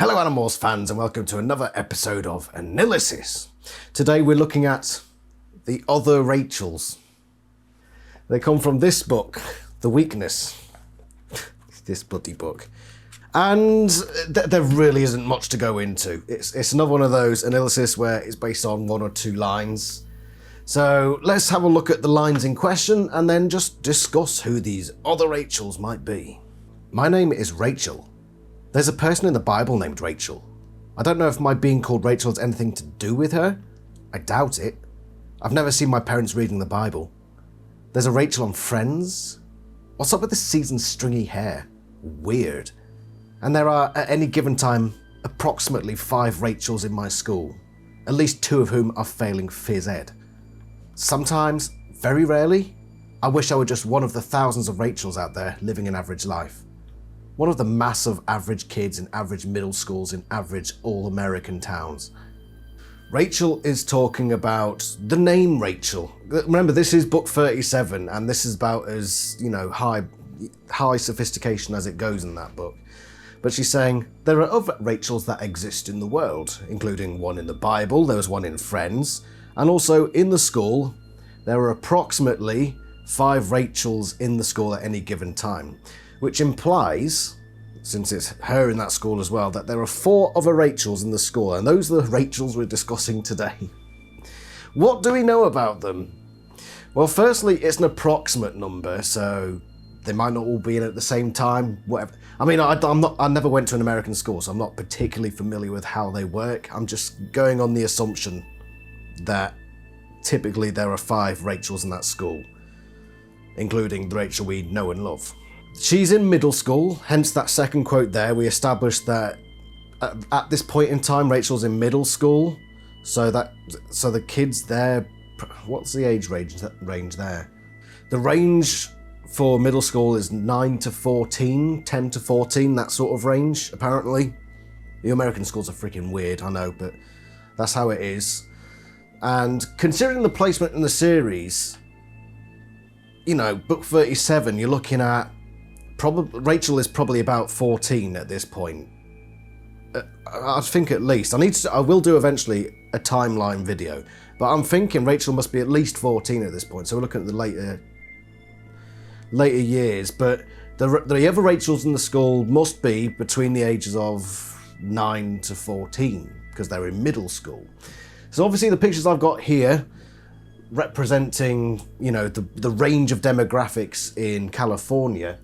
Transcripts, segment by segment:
Hello Animorphs fans and welcome to another episode of AniLysis. Today we're looking at the other Rachels. They come from this book, The Weakness. This bloody book. And there really isn't much to go into. It's another one of those AniLysis where it's based on one or two lines. So let's have a look at the lines in question and then just discuss who these other Rachels might be. My name is Rachel. There's a person in the Bible named Rachel. I don't know if my being called Rachel has anything to do with her. I doubt it. I've never seen my parents reading the Bible. There's a Rachel on Friends. What's up with this season's stringy hair? Weird. And there are, at any given time, approximately 5 Rachels in my school, at least 2 of whom are failing phys ed. Sometimes, very rarely, I wish I were just one of the thousands of Rachels out there living an average life. One of the mass of average kids in average middle schools in average all-American towns. Rachel is talking about the name Rachel. Remember, this is book 37, and this is about as, high sophistication as it goes in that book. But she's saying, there are other Rachels that exist in the world, including one in the Bible, there was one in Friends, and also in the school, there are approximately 5 Rachels in the school at any given time. Which implies, since it's her in that school as well, that there are 4 other Rachels in the school, and those are the Rachels we're discussing today. What do we know about them? Well, firstly, it's an approximate number, so they might not all be in at the same time, whatever. I mean, I never went to an American school, so I'm not particularly familiar with how they work. I'm just going on the assumption that typically there are 5 Rachels in that school, including the Rachel we know and love. She's in middle school, hence that second quote there. We established that at this point in time, Rachel's in middle school, so the kids there, what's the age range there? The range for middle school is 9 to 14, 10 to 14, that sort of range, apparently. The American schools are freaking weird, I know, but that's how it is. And considering the placement in the series, book 37, you're looking at Rachel is probably about 14 at this point. I think at least. I will do eventually a timeline video, but I'm thinking Rachel must be at least 14 at this point. So we're looking at the later years, but the other Rachels in the school must be between the ages of 9 to 14 because they're in middle school. So obviously the pictures I've got here representing, the range of demographics in California.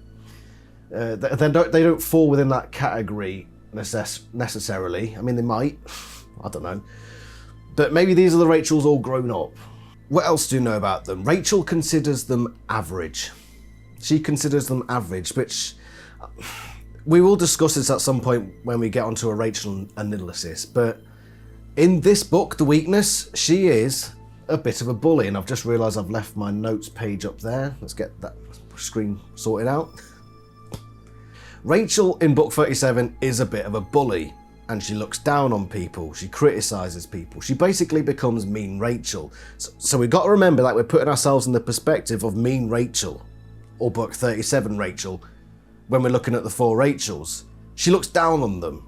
They don't fall within that category necessarily. I mean, they might. I don't know. But maybe these are the Rachels all grown up. What else do you know about them? Rachel considers them average. She considers them average, which we will discuss this at some point when we get onto a Rachel analysis. But in this book, The Weakness, she is a bit of a bully. And I've just realised I've left my notes page up there. Let's get that screen sorted out. Rachel in book 37 is a bit of a bully, and she looks down on people, she criticises people, she basically becomes mean Rachel. So we've got to remember that we're putting ourselves in the perspective of mean Rachel, or book 37 Rachel, when we're looking at the 4 Rachels. She looks down on them.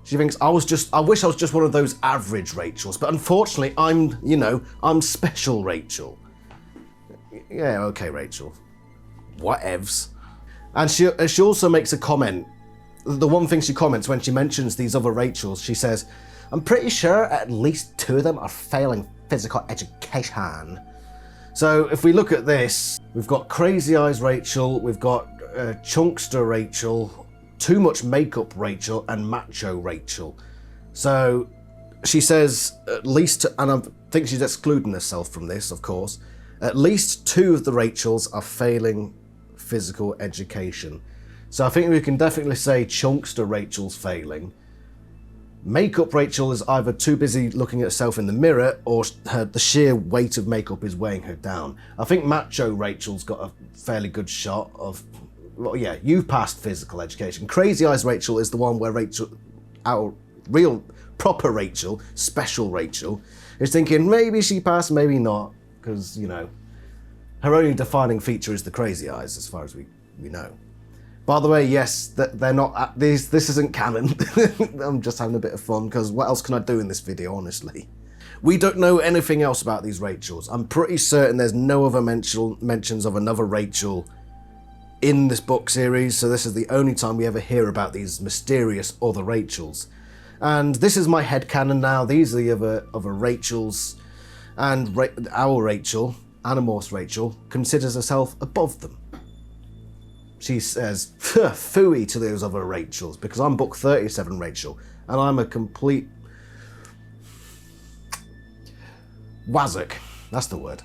She thinks, I wish I was just one of those average Rachels, but unfortunately I'm special Rachel. Yeah, okay Rachel. Whatevs. And she also makes a comment. The one thing she comments when she mentions these other Rachels, she says, I'm pretty sure at least 2 of them are failing physical education. So if we look at this, we've got Crazy Eyes Rachel, we've got Chunkster Rachel, Too Much Makeup Rachel, and Macho Rachel. So she says at least, and I think she's excluding herself from this, of course, at least 2 of the Rachels are failing physical education. So I think we can definitely say Chunkster Rachel's failing. Makeup Rachel is either too busy looking at herself in the mirror or the sheer weight of makeup is weighing her down. I think Macho Rachel's got a fairly good shot of, well, yeah, you passed physical education. Crazy Eyes Rachel is the one where Rachel, our real proper Rachel, special Rachel, is thinking maybe she passed, maybe not, because, her only defining feature is the crazy eyes, as far as we know. By the way, yes, they're not. This isn't canon. I'm just having a bit of fun because what else can I do in this video, honestly? We don't know anything else about these Rachels. I'm pretty certain there's no other mentions of another Rachel in this book series, so this is the only time we ever hear about these mysterious other Rachels. And this is my headcanon now. These are the other Rachels, and our Rachel, Animorphs Rachel, considers herself above them. She says, phooey to those other Rachels, because I'm book 37 Rachel, and I'm a complete wazzock. That's the word.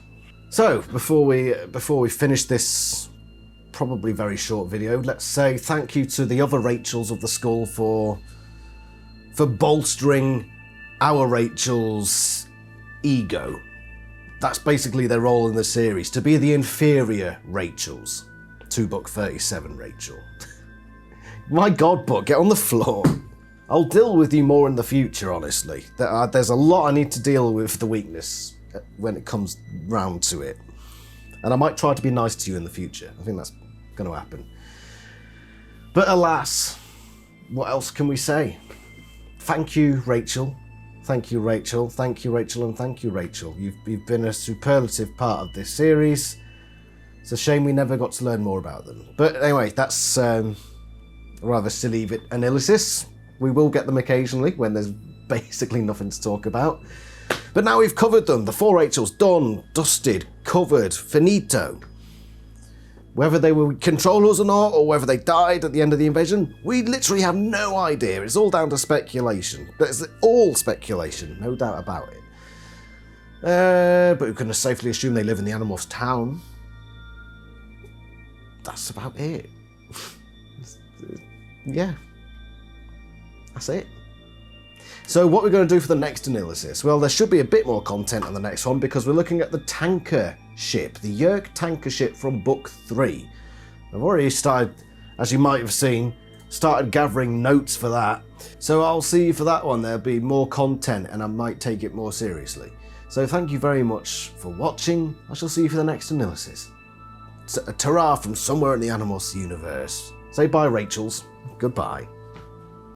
So, before we finish this probably very short video, let's say thank you to the other Rachels of the school for bolstering our Rachel's ego. That's basically their role in the series, to be the inferior Rachels to book 37 Rachel. My God, Book, get on the floor. I'll deal with you more in the future, honestly. There's a lot I need to deal with the weakness when it comes round to it. And I might try to be nice to you in the future. I think that's going to happen. But alas, what else can we say? Thank you, Rachel. Thank you, Rachel. Thank you, Rachel, and thank you, Rachel. You've been a superlative part of this series. It's a shame we never got to learn more about them. But anyway, that's a rather silly AniLysis. We will get them occasionally when there's basically nothing to talk about. But now we've covered them. The 4 Rachels, done, dusted, covered, finito. Whether they were controllers or not, or whether they died at the end of the invasion, we literally have no idea. It's all down to speculation. It's all speculation, no doubt about it. But we can safely assume they live in the Animorphs town. That's about it. Yeah. That's it. So what we're going to do for the next AniLysis? Well, there should be a bit more content on the next one because we're looking at the tanker ship, the Yerk tanker ship from book 3. I've already started, as you might have seen, started gathering notes for that. So I'll see you for that one. There'll be more content and I might take it more seriously. So thank you very much for watching. I shall see you for the next AniLysis. So, ta-ra from somewhere in the Animorphs universe. Say bye, Rachels. Goodbye.